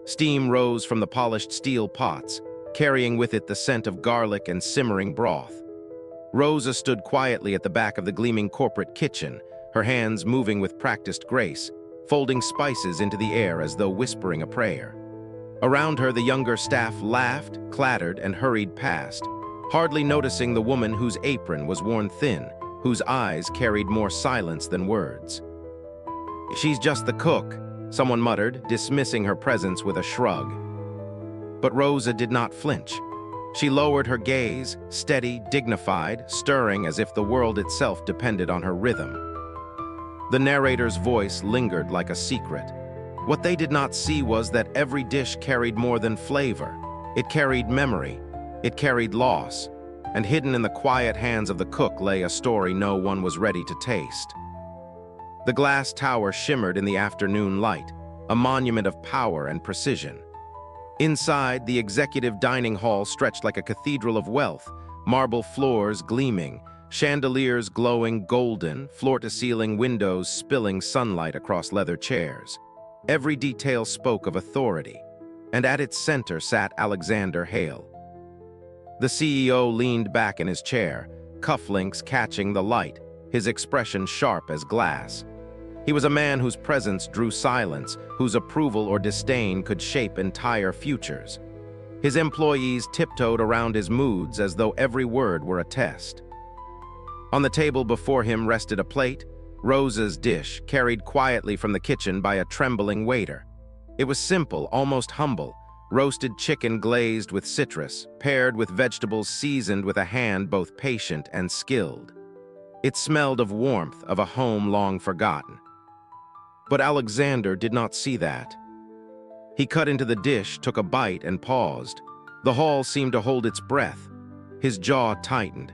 Steam rose from the polished steel pots, carrying with it the scent of garlic and simmering broth. Rosa stood quietly at the back of the gleaming corporate kitchen, her hands moving with practiced grace, folding spices into the air as though whispering a prayer. Around her, the younger staff laughed, clattered, and hurried past, hardly noticing the woman whose apron was worn thin, whose eyes carried more silence than words. "She's just the cook," someone muttered, dismissing her presence with a shrug. But Rosa did not flinch. She lowered her gaze, steady, dignified, stirring as if the world itself depended on her rhythm. The narrator's voice lingered like a secret. What they did not see was that every dish carried more than flavor. It carried memory. It carried loss. And hidden in the quiet hands of the cook lay a story no one was ready to taste. The glass tower shimmered in the afternoon light, a monument of power and precision. Inside, the executive dining hall stretched like a cathedral of wealth, marble floors gleaming, chandeliers glowing golden, floor-to-ceiling windows spilling sunlight across leather chairs. Every detail spoke of authority, and at its center sat Alexander Hale. The CEO leaned back in his chair, cufflinks catching the light, his expression sharp as glass. He was a man whose presence drew silence, whose approval or disdain could shape entire futures. His employees tiptoed around his moods as though every word were a test. On the table before him rested a plate, Rosa's dish, carried quietly from the kitchen by a trembling waiter. It was simple, almost humble, roasted chicken glazed with citrus, paired with vegetables seasoned with a hand both patient and skilled. It smelled of warmth, of a home long forgotten. But Alexander did not see that. He cut into the dish, took a bite, and paused. The hall seemed to hold its breath. His jaw tightened.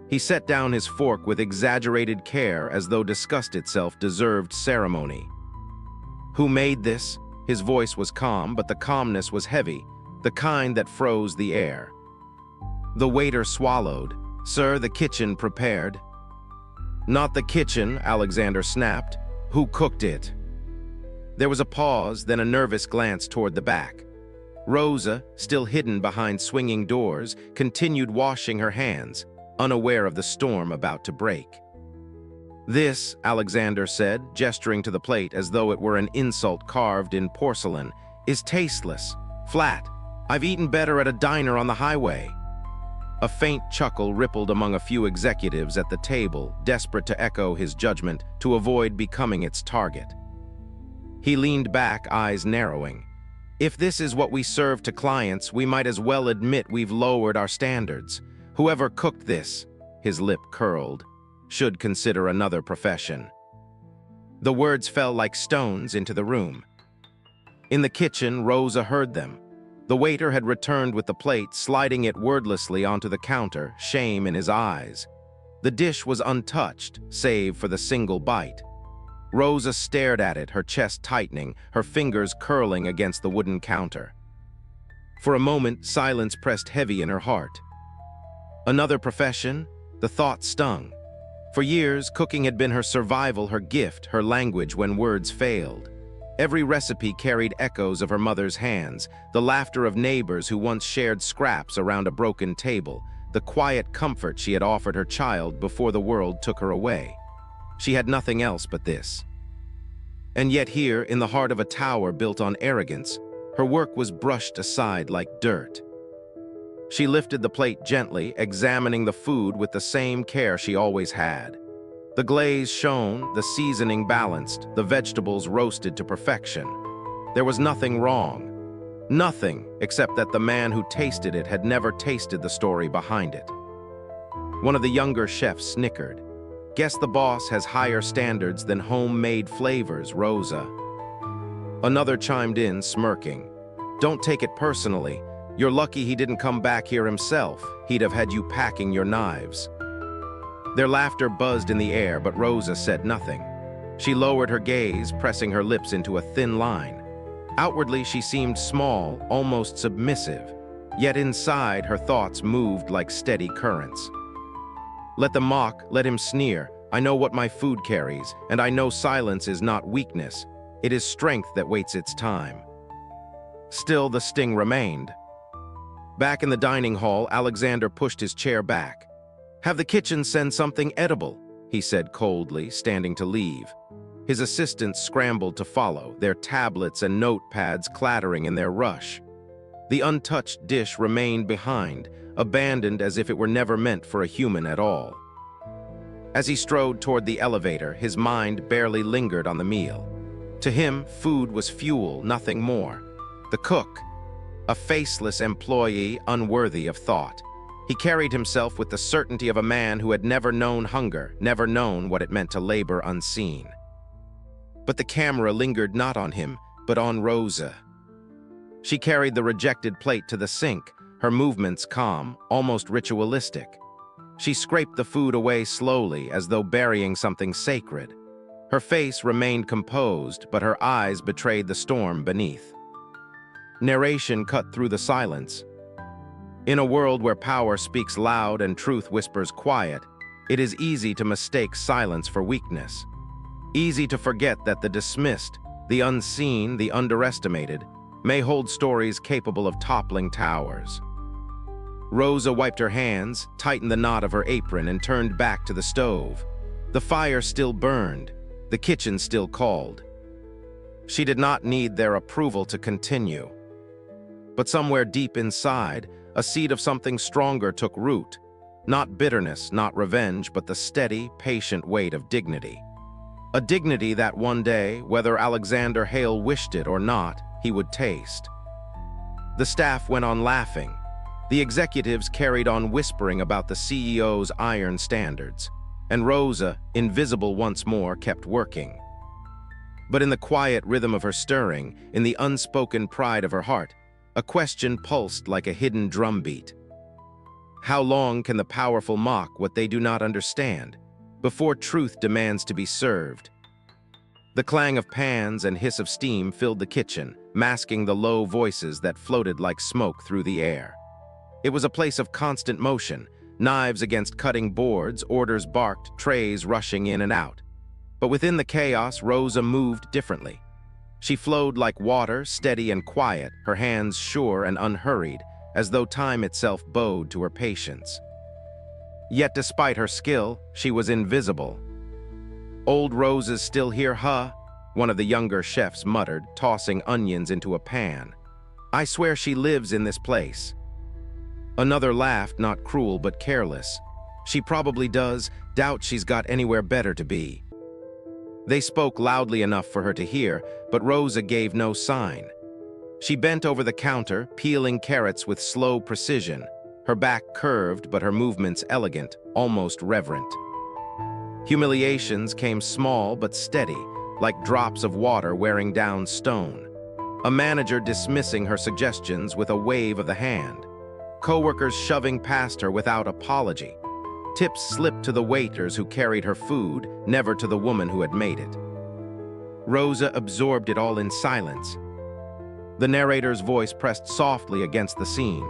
He set down his fork with exaggerated care as though disgust itself deserved ceremony. "Who made this?" His voice was calm, but the calmness was heavy, the kind that froze the air. The waiter swallowed. "Sir, the kitchen prepared." "Not the kitchen," Alexander snapped. "Who cooked it?" There was a pause, then a nervous glance toward the back. Rosa, still hidden behind swinging doors, continued washing her hands, unaware of the storm about to break. "This," Alexander said, gesturing to the plate as though it were an insult carved in porcelain, "is tasteless, flat. I've eaten better at a diner on the highway." A faint chuckle rippled among a few executives at the table, desperate to echo his judgment, to avoid becoming its target. He leaned back, eyes narrowing. "If this is what we serve to clients, we might as well admit we've lowered our standards. Whoever cooked this," his lip curled, "should consider another profession." The words fell like stones into the room. In the kitchen, Rosa heard them. The waiter had returned with the plate, sliding it wordlessly onto the counter, shame in his eyes. The dish was untouched, save for the single bite. Rosa stared at it, her chest tightening, her fingers curling against the wooden counter. For a moment, silence pressed heavy in her heart. Another profession? The thought stung. For years, cooking had been her survival, her gift, her language when words failed. Every recipe carried echoes of her mother's hands, the laughter of neighbors who once shared scraps around a broken table, the quiet comfort she had offered her child before the world took her away. She had nothing else but this. And yet here, in the heart of a tower built on arrogance, her work was brushed aside like dirt. She lifted the plate gently, examining the food with the same care she always had. The glaze shone, the seasoning balanced, the vegetables roasted to perfection. There was nothing wrong. Nothing, except that the man who tasted it had never tasted the story behind it. One of the younger chefs snickered. "Guess the boss has higher standards than homemade flavors, Rosa." Another chimed in, smirking. "Don't take it personally. You're lucky he didn't come back here himself. He'd have had you packing your knives." Their laughter buzzed in the air, but Rosa said nothing. She lowered her gaze, pressing her lips into a thin line. Outwardly, she seemed small, almost submissive, yet inside, her thoughts moved like steady currents. "Let them mock, let him sneer. I know what my food carries, and I know silence is not weakness. It is strength that waits its time." Still, the sting remained. Back in the dining hall, Alexander pushed his chair back. "Have the kitchen send something edible," he said coldly, standing to leave. His assistants scrambled to follow, their tablets and notepads clattering in their rush. The untouched dish remained behind, abandoned as if it were never meant for a human at all. As he strode toward the elevator, his mind barely lingered on the meal. To him, food was fuel, nothing more. The cook, a faceless employee unworthy of thought. He carried himself with the certainty of a man who had never known hunger, never known what it meant to labor unseen. But the camera lingered not on him, but on Rosa. She carried the rejected plate to the sink, her movements calm, almost ritualistic. She scraped the food away slowly, as though burying something sacred. Her face remained composed, but her eyes betrayed the storm beneath. Narration cut through the silence. In a world where power speaks loud and truth whispers quiet, it is easy to mistake silence for weakness. Easy to forget that the dismissed, the unseen, the underestimated, may hold stories capable of toppling towers. Rosa wiped her hands, tightened the knot of her apron, and turned back to the stove. The fire still burned, the kitchen still called. She did not need their approval to continue. But somewhere deep inside, a seed of something stronger took root. Not bitterness, not revenge, but the steady, patient weight of dignity. A dignity that one day, whether Alexander Hale wished it or not, he would taste. The staff went on laughing. The executives carried on whispering about the CEO's iron standards. And Rosa, invisible once more, kept working. But in the quiet rhythm of her stirring, in the unspoken pride of her heart, a question pulsed like a hidden drumbeat. How long can the powerful mock what they do not understand, before truth demands to be served? The clang of pans and hiss of steam filled the kitchen, masking the low voices that floated like smoke through the air. It was a place of constant motion, knives against cutting boards, orders barked, trays rushing in and out. But within the chaos, Rosa moved differently. She flowed like water, steady and quiet, her hands sure and unhurried, as though time itself bowed to her patience. Yet despite her skill, she was invisible. "Old Rosa's still here, huh?" one of the younger chefs muttered, tossing onions into a pan. "I swear she lives in this place." Another laughed, not cruel but careless. "She probably does, doubt she's got anywhere better to be." They spoke loudly enough for her to hear, but Rosa gave no sign. She bent over the counter, peeling carrots with slow precision, her back curved but her movements elegant, almost reverent. Humiliations came small but steady, like drops of water wearing down stone. A manager dismissing her suggestions with a wave of the hand. Coworkers shoving past her without apology. Tips slipped to the waiters who carried her food, never to the woman who had made it. Rosa absorbed it all in silence. The narrator's voice pressed softly against the scene.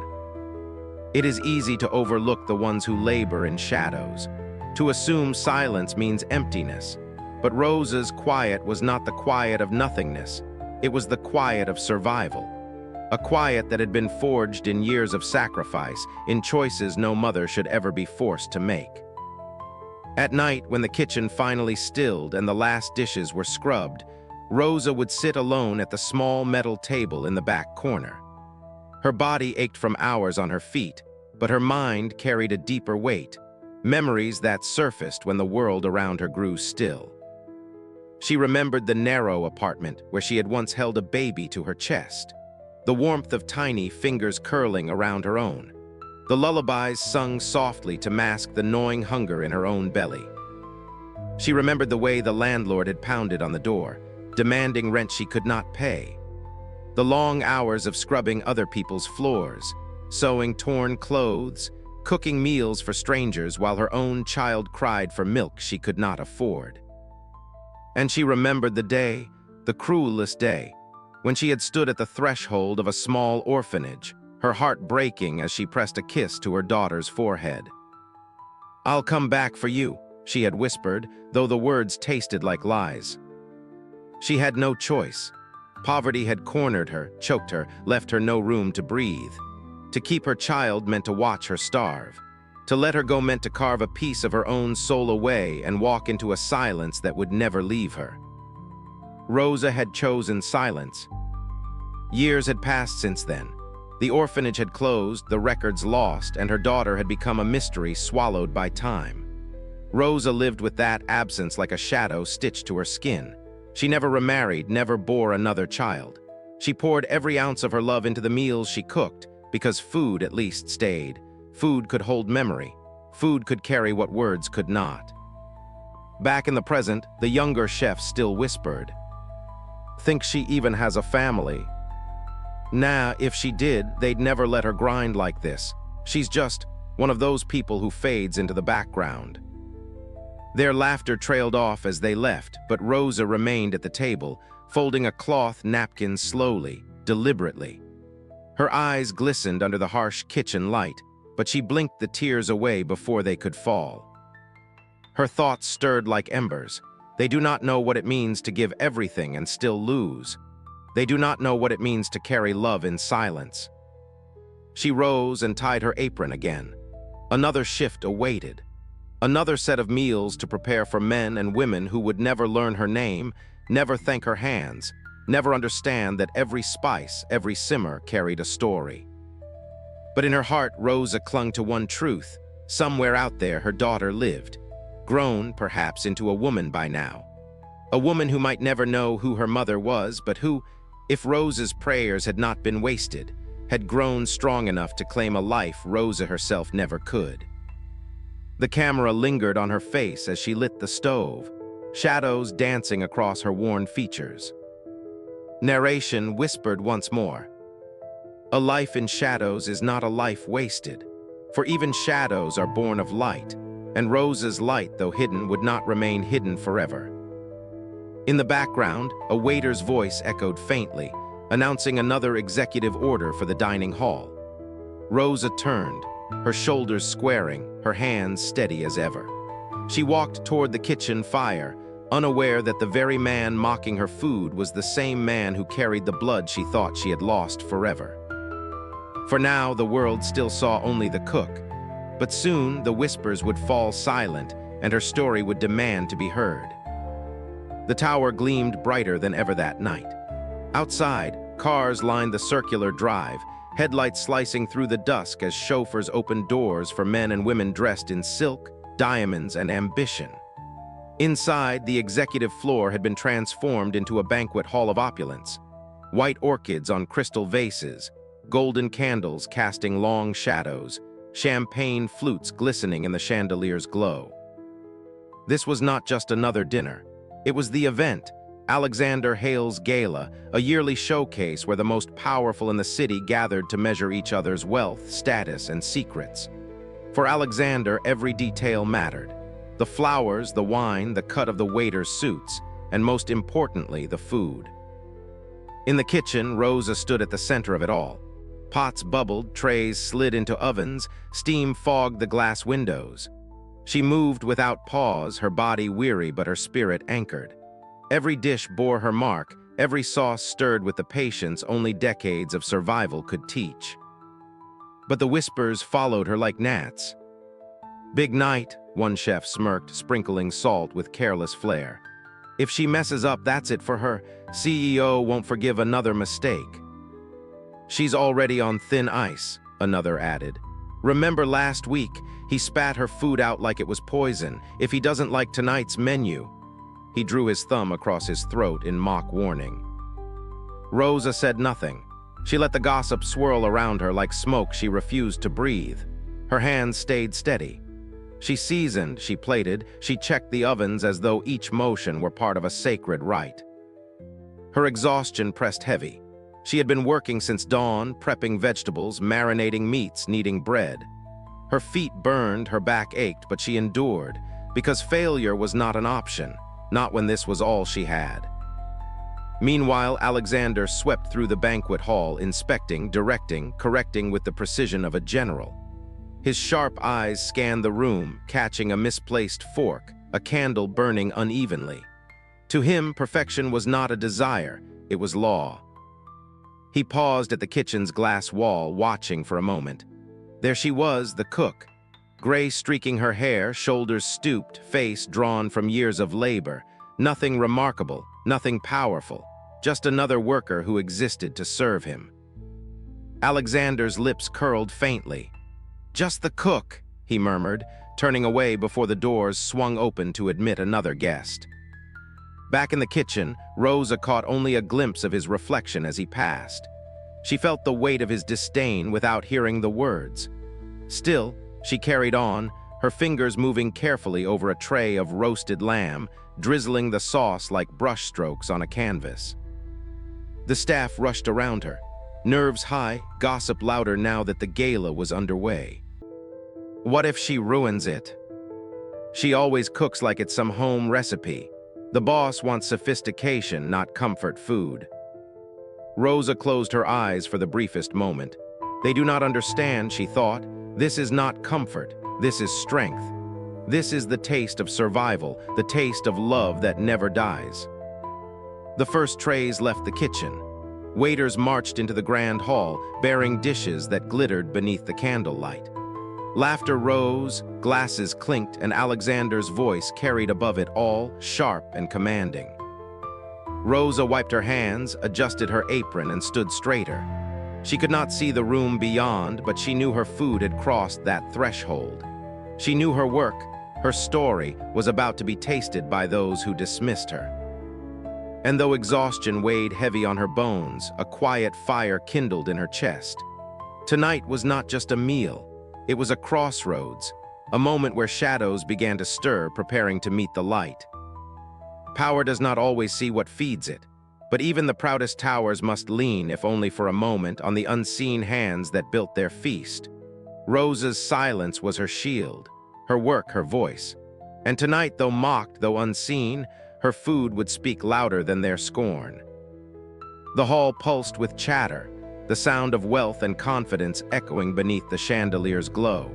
It is easy to overlook the ones who labor in shadows. To assume silence means emptiness. But Rosa's quiet was not the quiet of nothingness. It was the quiet of survival. A quiet that had been forged in years of sacrifice, in choices no mother should ever be forced to make. At night, when the kitchen finally stilled and the last dishes were scrubbed, Rosa would sit alone at the small metal table in the back corner. Her body ached from hours on her feet, but her mind carried a deeper weight, memories that surfaced when the world around her grew still. She remembered the narrow apartment where she had once held a baby to her chest, the warmth of tiny fingers curling around her own, the lullabies sung softly to mask the gnawing hunger in her own belly. She remembered the way the landlord had pounded on the door, demanding rent she could not pay, the long hours of scrubbing other people's floors, sewing torn clothes, cooking meals for strangers while her own child cried for milk she could not afford. And she remembered the day, the cruelest day, when she had stood at the threshold of a small orphanage, her heart breaking as she pressed a kiss to her daughter's forehead. "I'll come back for you," she had whispered, though the words tasted like lies. She had no choice. Poverty had cornered her, choked her, left her no room to breathe. To keep her child meant to watch her starve. To let her go meant to carve a piece of her own soul away and walk into a silence that would never leave her. Rosa had chosen silence. Years had passed since then. The orphanage had closed, the records lost, and her daughter had become a mystery swallowed by time. Rosa lived with that absence like a shadow stitched to her skin. She never remarried, never bore another child. She poured every ounce of her love into the meals she cooked, because food at least stayed. Food could hold memory. Food could carry what words could not. Back in the present, the younger chef still whispered, "Think she even has a family?" Nah, if she did, they'd never let her grind like this. She's just one of those people who fades into the background. Their laughter trailed off as they left, but Rosa remained at the table, folding a cloth napkin slowly, deliberately. Her eyes glistened under the harsh kitchen light, but she blinked the tears away before they could fall. Her thoughts stirred like embers. They do not know what it means to give everything and still lose. They do not know what it means to carry love in silence. She rose and tied her apron again. Another shift awaited. Another set of meals to prepare for men and women who would never learn her name, never thank her hands, never understand that every spice, every simmer carried a story. But in her heart, Rosa clung to one truth. Somewhere out there, her daughter lived, grown, perhaps, into a woman by now. A woman who might never know who her mother was, but who, if Rosa's prayers had not been wasted, had grown strong enough to claim a life Rosa herself never could. The camera lingered on her face as she lit the stove, shadows dancing across her worn features. Narration whispered once more, "A life in shadows is not a life wasted, for even shadows are born of light, and Rosa's light, though hidden, would not remain hidden forever." In the background, a waiter's voice echoed faintly, announcing another executive order for the dining hall. Rosa turned, her shoulders squaring, her hands steady as ever. She walked toward the kitchen fire, unaware that the very man mocking her food was the same man who carried the blood she thought she had lost forever. For now, the world still saw only the cook, but soon the whispers would fall silent and her story would demand to be heard. The tower gleamed brighter than ever that night. Outside, cars lined the circular drive, headlights slicing through the dusk as chauffeurs opened doors for men and women dressed in silk, diamonds, and ambition. Inside, the executive floor had been transformed into a banquet hall of opulence. White orchids on crystal vases, golden candles casting long shadows, champagne flutes glistening in the chandelier's glow. This was not just another dinner. It was the event, Alexander Hale's Gala, a yearly showcase where the most powerful in the city gathered to measure each other's wealth, status, and secrets. For Alexander, every detail mattered. The flowers, the wine, the cut of the waiter's suits, and most importantly, the food. In the kitchen, Rosa stood at the center of it all. Pots bubbled, trays slid into ovens, steam fogged the glass windows. She moved without pause, her body weary but her spirit anchored. Every dish bore her mark, every sauce stirred with the patience only decades of survival could teach. But the whispers followed her like gnats. "Big night," one chef smirked, sprinkling salt with careless flair. "If she messes up, that's it for her. CEO won't forgive another mistake." "She's already on thin ice," another added. "Remember last week, he spat her food out like it was poison. If he doesn't like tonight's menu." He drew his thumb across his throat in mock warning. Rosa said nothing. She let the gossip swirl around her like smoke she refused to breathe. Her hands stayed steady. She seasoned, she plated, she checked the ovens as though each motion were part of a sacred rite. Her exhaustion pressed heavy. She had been working since dawn, prepping vegetables, marinating meats, kneading bread. Her feet burned, her back ached, but she endured, because failure was not an option, not when this was all she had. Meanwhile, Alexander swept through the banquet hall, inspecting, directing, correcting with the precision of a general. His sharp eyes scanned the room, catching a misplaced fork, a candle burning unevenly. To him, perfection was not a desire, It was law. He paused at the kitchen's glass wall, watching for a moment. There she was, the cook, gray streaking her hair, shoulders stooped, face drawn from years of labor. Nothing remarkable, nothing powerful, just another worker who existed to serve him. Alexander's lips curled faintly. "Just the cook," he murmured, turning away before the doors swung open to admit another guest. Back in the kitchen, Rosa caught only a glimpse of his reflection as he passed. She felt the weight of his disdain without hearing the words. Still, she carried on, her fingers moving carefully over a tray of roasted lamb, drizzling the sauce like brushstrokes on a canvas. The staff rushed around her, nerves high, gossip louder now that the gala was underway. What if she ruins it? She always cooks like it's some home recipe. The boss wants sophistication, not comfort food. Rosa closed her eyes for the briefest moment. They do not understand, she thought. This is not comfort. This is strength. This is the taste of survival, the taste of love that never dies. The first trays left the kitchen. Waiters marched into the grand hall, bearing dishes that glittered beneath the candlelight. Laughter rose, glasses clinked, and Alexander's voice carried above it all, sharp and commanding. Rosa wiped her hands, adjusted her apron, and stood straighter. She could not see the room beyond, but she knew her food had crossed that threshold. She knew her work, her story, was about to be tasted by those who dismissed her. And though exhaustion weighed heavy on her bones, a quiet fire kindled in her chest. Tonight was not just a meal. It was a crossroads, a moment where shadows began to stir, preparing to meet the light. Power does not always see what feeds it, but even the proudest towers must lean, if only for a moment, on the unseen hands that built their feast. Rosa's silence was her shield, her work her voice. And tonight, though mocked, though unseen, her food would speak louder than their scorn. The hall pulsed with chatter, the sound of wealth and confidence echoing beneath the chandelier's glow.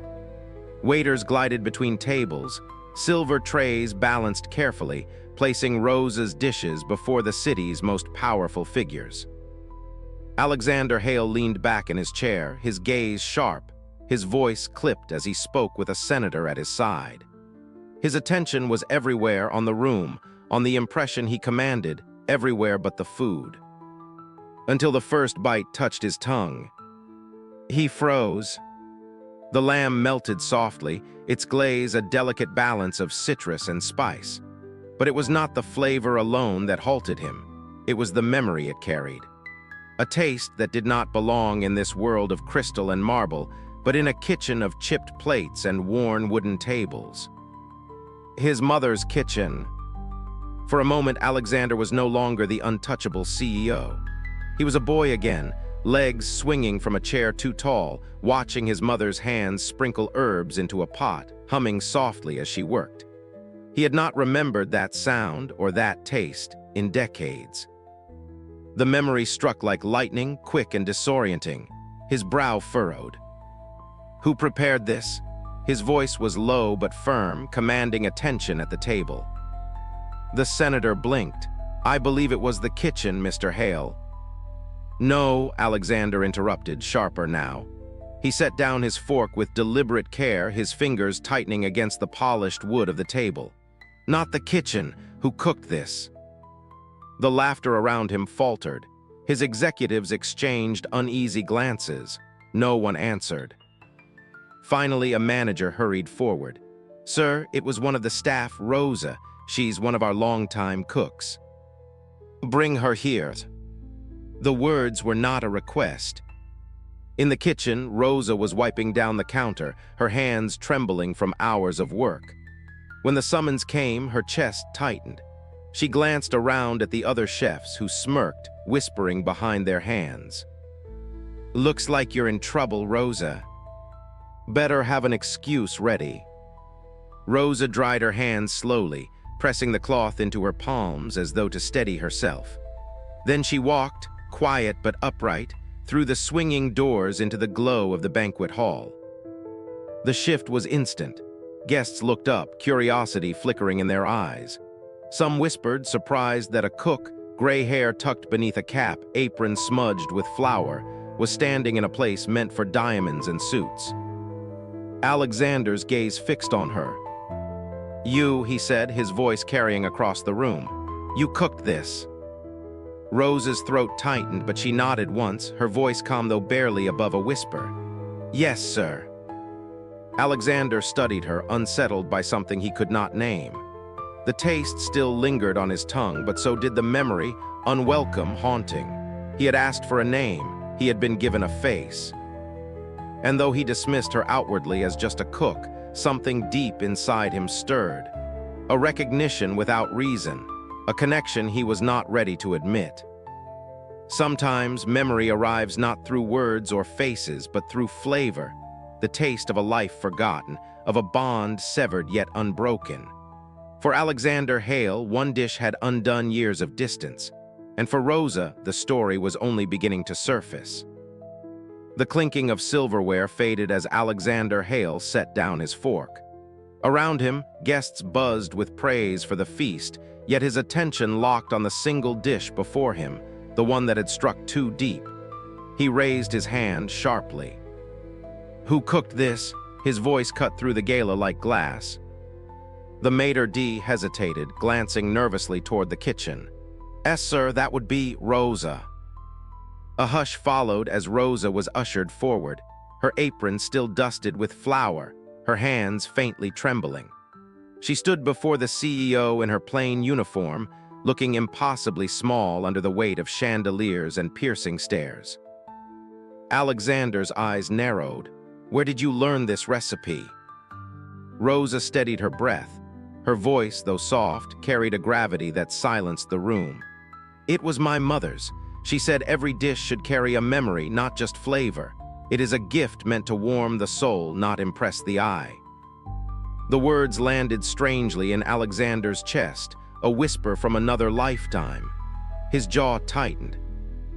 Waiters glided between tables, silver trays balanced carefully, placing Rosa's dishes before the city's most powerful figures. Alexander Hale leaned back in his chair, his gaze sharp, his voice clipped as he spoke with a senator at his side. His attention was everywhere on the room, on the impression he commanded, everywhere but the food. Until the first bite touched his tongue. He froze. The lamb melted softly, its glaze a delicate balance of citrus and spice. But it was not the flavor alone that halted him. It was the memory it carried. A taste that did not belong in this world of crystal and marble, but in a kitchen of chipped plates and worn wooden tables. His mother's kitchen. For a moment, Alexander was no longer the untouchable CEO. He was a boy again, legs swinging from a chair too tall, watching his mother's hands sprinkle herbs into a pot, humming softly as she worked. He had not remembered that sound or that taste in decades. The memory struck like lightning, quick and disorienting. His brow furrowed. Who prepared this? His voice was low but firm, commanding attention at the table. The senator blinked. I believe it was the kitchen, Mr. Hale. No, Alexander interrupted, sharper now. He set down his fork with deliberate care, his fingers tightening against the polished wood of the table. Not the kitchen. Who cooked this? The laughter around him faltered. His executives exchanged uneasy glances. No one answered. Finally, a manager hurried forward. Sir, it was one of the staff, Rosa. She's one of our longtime cooks. Bring her here. The words were not a request. In the kitchen, Rosa was wiping down the counter, her hands trembling from hours of work. When the summons came, her chest tightened. She glanced around at the other chefs who smirked, whispering behind their hands. Looks like you're in trouble, Rosa. Better have an excuse ready. Rosa dried her hands slowly, pressing the cloth into her palms as though to steady herself. Then she walked, quiet but upright, through the swinging doors into the glow of the banquet hall. The shift was instant. Guests looked up, curiosity flickering in their eyes. Some whispered, surprised that a cook, gray hair tucked beneath a cap, apron smudged with flour, was standing in a place meant for diamonds and suits. Alexander's gaze fixed on her. "You," he said, his voice carrying across the room. "You cooked this." Rose's throat tightened, but she nodded once, her voice calm though barely above a whisper. "Yes, sir." Alexander studied her, unsettled by something he could not name. The taste still lingered on his tongue, but so did the memory, unwelcome, haunting. He had asked for a name, he had been given a face. And though he dismissed her outwardly as just a cook, something deep inside him stirred. A recognition without reason, a connection he was not ready to admit. Sometimes memory arrives not through words or faces, but through flavor, the taste of a life forgotten, of a bond severed yet unbroken. For Alexander Hale, one dish had undone years of distance, and for Rosa, the story was only beginning to surface. The clinking of silverware faded as Alexander Hale set down his fork. Around him, guests buzzed with praise for the feast, yet his attention locked on the single dish before him, the one that had struck too deep. He raised his hand sharply. "Who cooked this?" His voice cut through the gala like glass. The maitre d' hesitated, glancing nervously toward the kitchen. "Yes, sir, that would be Rosa." A hush followed as Rosa was ushered forward, her apron still dusted with flour, her hands faintly trembling. She stood before the CEO in her plain uniform, looking impossibly small under the weight of chandeliers and piercing stares. Alexander's eyes narrowed. "Where did you learn this recipe?" Rosa steadied her breath. Her voice, though soft, carried a gravity that silenced the room. "It was my mother's. She said every dish should carry a memory, not just flavor. It is a gift meant to warm the soul, not impress the eye." The words landed strangely in Alexander's chest, a whisper from another lifetime. His jaw tightened.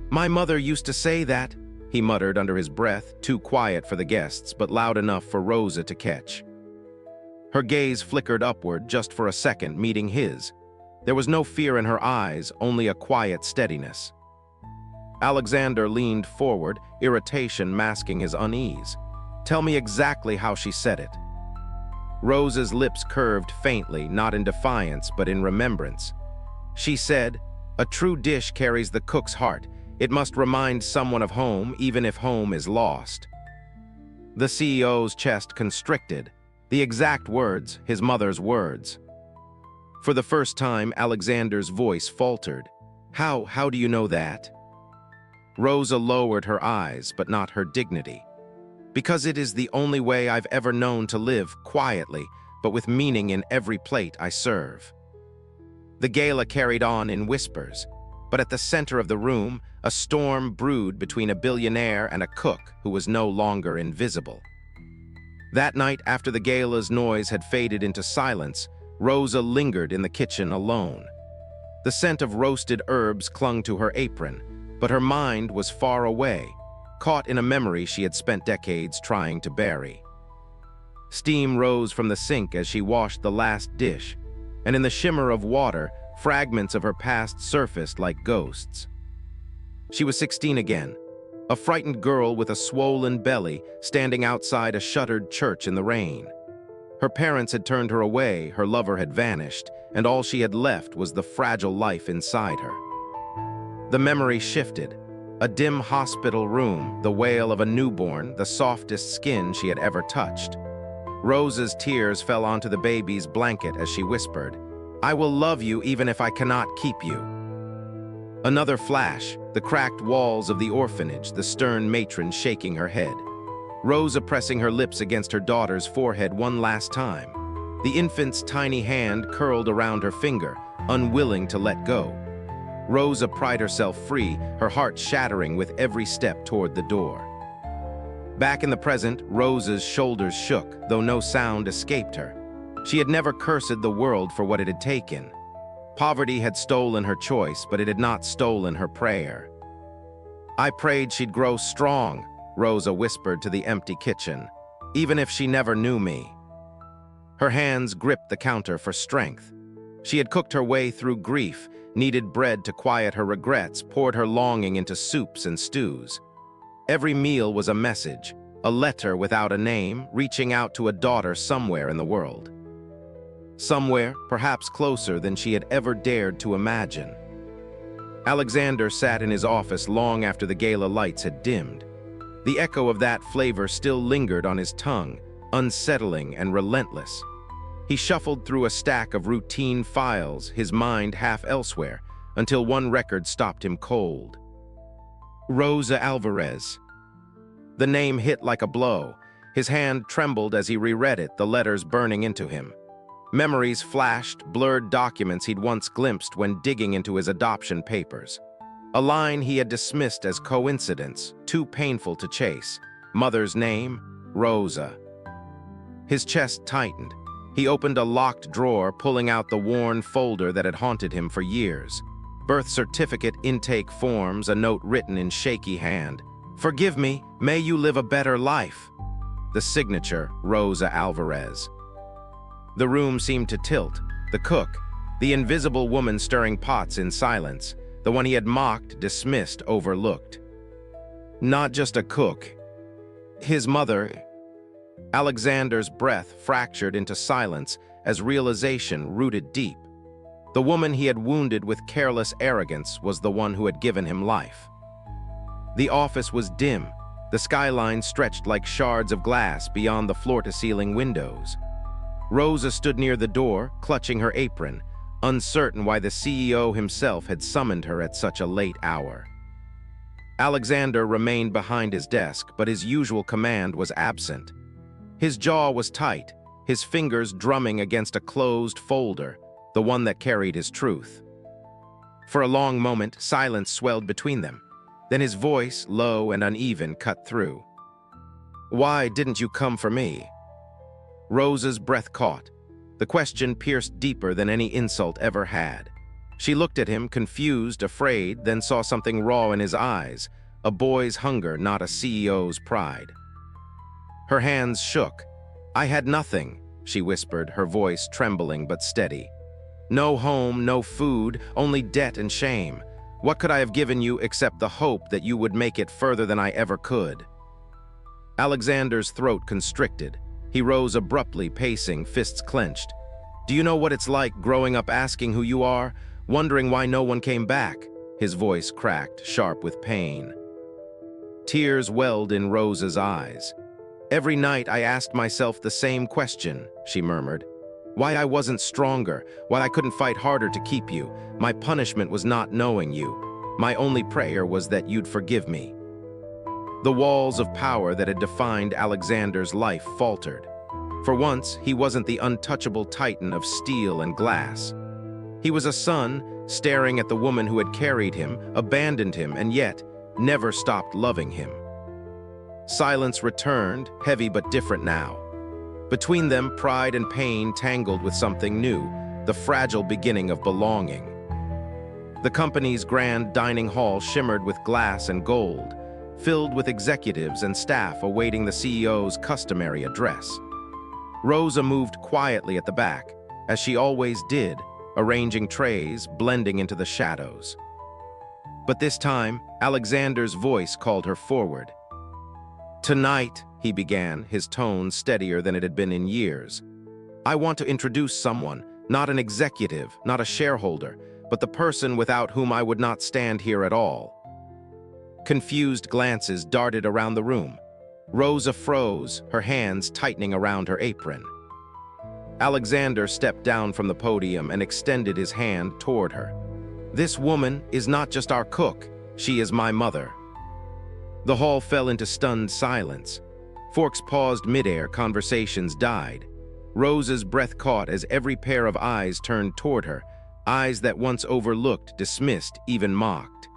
"My mother used to say that," he muttered under his breath, too quiet for the guests, but loud enough for Rosa to catch. Her gaze flickered upward just for a second, meeting his. There was no fear in her eyes, only a quiet steadiness. Alexander leaned forward, irritation masking his unease. "Tell me exactly how she said it." Rosa's lips curved faintly, not in defiance, but in remembrance. She said, "A true dish carries the cook's heart. It must remind someone of home, even if home is lost." The CEO's chest constricted. The exact words, his mother's words. For the first time, Alexander's voice faltered. How do you know that?" Rosa lowered her eyes, but not her dignity. "Because it is the only way I've ever known to live, quietly, but with meaning in every plate I serve." The gala carried on in whispers, but at the center of the room, a storm brewed between a billionaire and a cook who was no longer invisible. That night, after the gala's noise had faded into silence, Rosa lingered in the kitchen alone. The scent of roasted herbs clung to her apron, but her mind was far away, caught in a memory she had spent decades trying to bury. Steam rose from the sink as she washed the last dish, and in the shimmer of water, fragments of her past surfaced like ghosts. She was 16 again, a frightened girl with a swollen belly standing outside a shuttered church in the rain. Her parents had turned her away, her lover had vanished, and all she had left was the fragile life inside her. The memory shifted. A dim hospital room, the wail of a newborn, the softest skin she had ever touched. Rosa's tears fell onto the baby's blanket as she whispered, "I will love you even if I cannot keep you." Another flash, the cracked walls of the orphanage, the stern matron shaking her head. Rosa pressing her lips against her daughter's forehead one last time. The infant's tiny hand curled around her finger, unwilling to let go. Rosa pried herself free, her heart shattering with every step toward the door. Back in the present, Rosa's shoulders shook, though no sound escaped her. She had never cursed the world for what it had taken. Poverty had stolen her choice, but it had not stolen her prayer. "I prayed she'd grow strong," Rosa whispered to the empty kitchen, "even if she never knew me." Her hands gripped the counter for strength. She had cooked her way through grief, kneaded bread to quiet her regrets, poured her longing into soups and stews. Every meal was a message, a letter without a name, reaching out to a daughter somewhere in the world. Somewhere, perhaps closer than she had ever dared to imagine. Alexander sat in his office long after the gala lights had dimmed. The echo of that flavor still lingered on his tongue, unsettling and relentless. He shuffled through a stack of routine files, his mind half elsewhere, until one record stopped him cold. Rosa Alvarez. The name hit like a blow. His hand trembled as he reread it, the letters burning into him. Memories flashed, blurred documents he'd once glimpsed when digging into his adoption papers. A line he had dismissed as coincidence, too painful to chase. Mother's name, Rosa. His chest tightened. He opened a locked drawer, pulling out the worn folder that had haunted him for years. Birth certificate intake forms, a note written in shaky hand. "Forgive me, may you live a better life." The signature, Rosa Alvarez. The room seemed to tilt. The cook, the invisible woman stirring pots in silence, the one he had mocked, dismissed, overlooked. Not just a cook. His mother. Alexander's breath fractured into silence as realization rooted deep. The woman he had wounded with careless arrogance was the one who had given him life. The office was dim. The skyline stretched like shards of glass beyond the floor-to-ceiling windows. Rosa stood near the door, clutching her apron, uncertain why the CEO himself had summoned her at such a late hour. Alexander remained behind his desk, but his usual command was absent. His jaw was tight, his fingers drumming against a closed folder, the one that carried his truth. For a long moment, silence swelled between them. Then his voice, low and uneven, cut through. "Why didn't you come for me?" Rosa's breath caught. The question pierced deeper than any insult ever had. She looked at him, confused, afraid, then saw something raw in his eyes, a boy's hunger, not a CEO's pride. Her hands shook. "I had nothing," she whispered, her voice trembling but steady. "No home, no food, only debt and shame. What could I have given you except the hope that you would make it further than I ever could?" Alexander's throat constricted. He rose abruptly, pacing, fists clenched. "Do you know what it's like growing up asking who you are, wondering why no one came back?" His voice cracked, sharp with pain. Tears welled in Rosa's eyes. "Every night I asked myself the same question," she murmured. "Why I wasn't stronger, why I couldn't fight harder to keep you. My punishment was not knowing you. My only prayer was that you'd forgive me." The walls of power that had defined Alexander's life faltered. For once, he wasn't the untouchable titan of steel and glass. He was a son, staring at the woman who had carried him, abandoned him, and yet never stopped loving him. Silence returned, heavy but different now. Between them, pride and pain tangled with something new, the fragile beginning of belonging. The company's grand dining hall shimmered with glass and gold, filled with executives and staff awaiting the CEO's customary address. Rosa moved quietly at the back, as she always did, arranging trays, blending into the shadows. But this time, Alexander's voice called her forward. "Tonight," he began, his tone steadier than it had been in years, "I want to introduce someone, not an executive, not a shareholder, but the person without whom I would not stand here at all." Confused glances darted around the room. Rosa froze, her hands tightening around her apron. Alexander stepped down from the podium and extended his hand toward her. "This woman is not just our cook, she is my mother." The hall fell into stunned silence. Forks paused midair, conversations died. Rosa's breath caught as every pair of eyes turned toward her, eyes that once overlooked, dismissed, even mocked.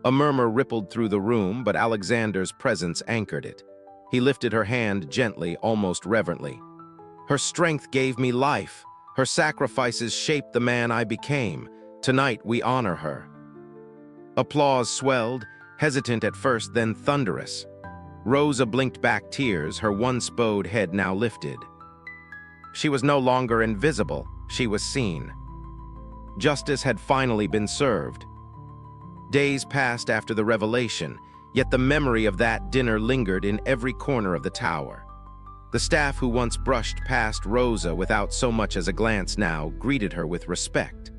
A murmur rippled through the room, but Alexander's presence anchored it. He lifted her hand gently, almost reverently. "Her strength gave me life. Her sacrifices shaped the man I became. Tonight we honor her." Applause swelled, hesitant at first, then thunderous. Rosa blinked back tears, her once bowed head now lifted. She was no longer invisible, she was seen. Justice had finally been served. Days passed after the revelation, yet the memory of that dinner lingered in every corner of the tower. The staff who once brushed past Rosa without so much as a glance now greeted her with respect.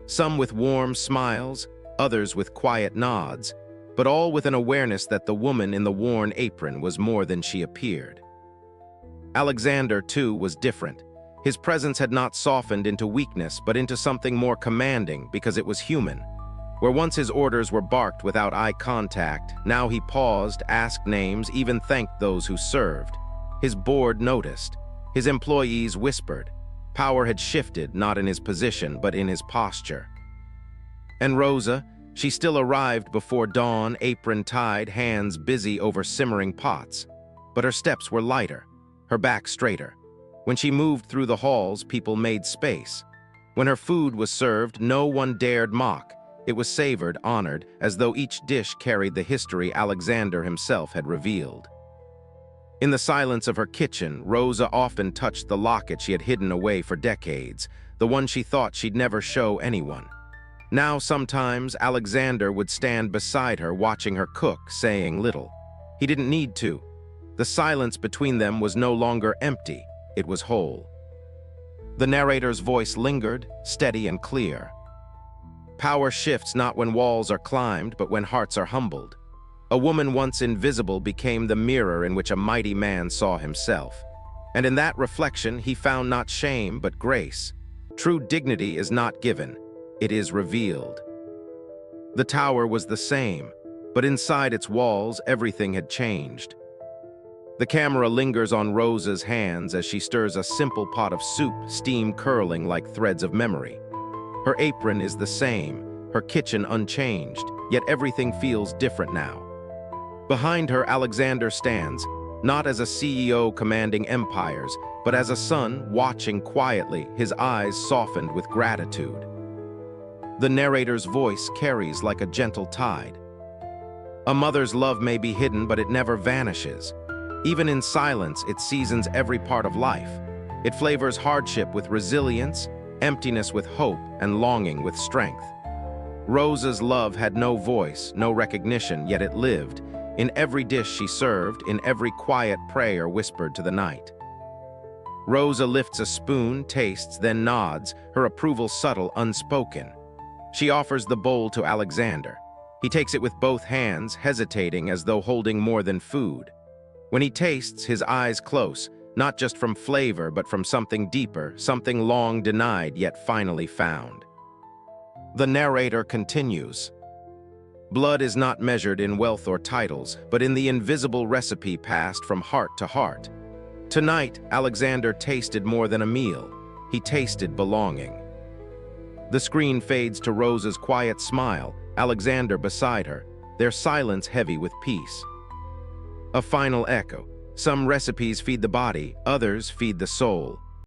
Some with warm smiles, others with quiet nods, but all with an awareness that the woman in the worn apron was more than she appeared. Alexander, too, was different. His presence had not softened into weakness, but into something more commanding because it was human. Where once his orders were barked without eye contact, now he paused, asked names, even thanked those who served. His board noticed. His employees whispered. Power had shifted, not in his position, but in his posture. And Rosa, she still arrived before dawn, apron tied, hands busy over simmering pots. But her steps were lighter, her back straighter. When she moved through the halls, people made space. When her food was served, no one dared mock. It was savored, honored, as though each dish carried the history Alexander himself had revealed. In the silence of her kitchen, Rosa often touched the locket she had hidden away for decades, the one she thought she'd never show anyone. Now sometimes Alexander would stand beside her watching her cook, saying little. He didn't need to. The silence between them was no longer empty, it was whole. The narrator's voice lingered, steady and clear. Power shifts not when walls are climbed, but when hearts are humbled. A woman once invisible became the mirror in which a mighty man saw himself. And in that reflection, he found not shame, but grace. True dignity is not given, it is revealed. The tower was the same, but inside its walls, everything had changed. The camera lingers on Rosa's hands as she stirs a simple pot of soup, steam curling like threads of memory. Her apron is the same, her kitchen unchanged, yet everything feels different now. Behind her, Alexander stands, not as a CEO commanding empires, but as a son watching quietly, his eyes softened with gratitude. The narrator's voice carries like a gentle tide. A mother's love may be hidden, but it never vanishes. Even in silence, it seasons every part of life. It flavors hardship with resilience, emptiness with hope, and longing with strength. Rosa's love had no voice, no recognition, yet it lived. In every dish she served, in every quiet prayer whispered to the night. Rosa lifts a spoon, tastes, then nods, her approval subtle, unspoken. She offers the bowl to Alexander. He takes it with both hands, hesitating as though holding more than food. When he tastes, his eyes close, not just from flavor, but from something deeper, something long denied yet finally found. The narrator continues. Blood is not measured in wealth or titles, but in the invisible recipe passed from heart to heart. Tonight, Alexander tasted more than a meal. He tasted belonging. The screen fades to Rosa's quiet smile, Alexander beside her, their silence heavy with peace. A final echo. Some recipes feed the body, others feed the soul.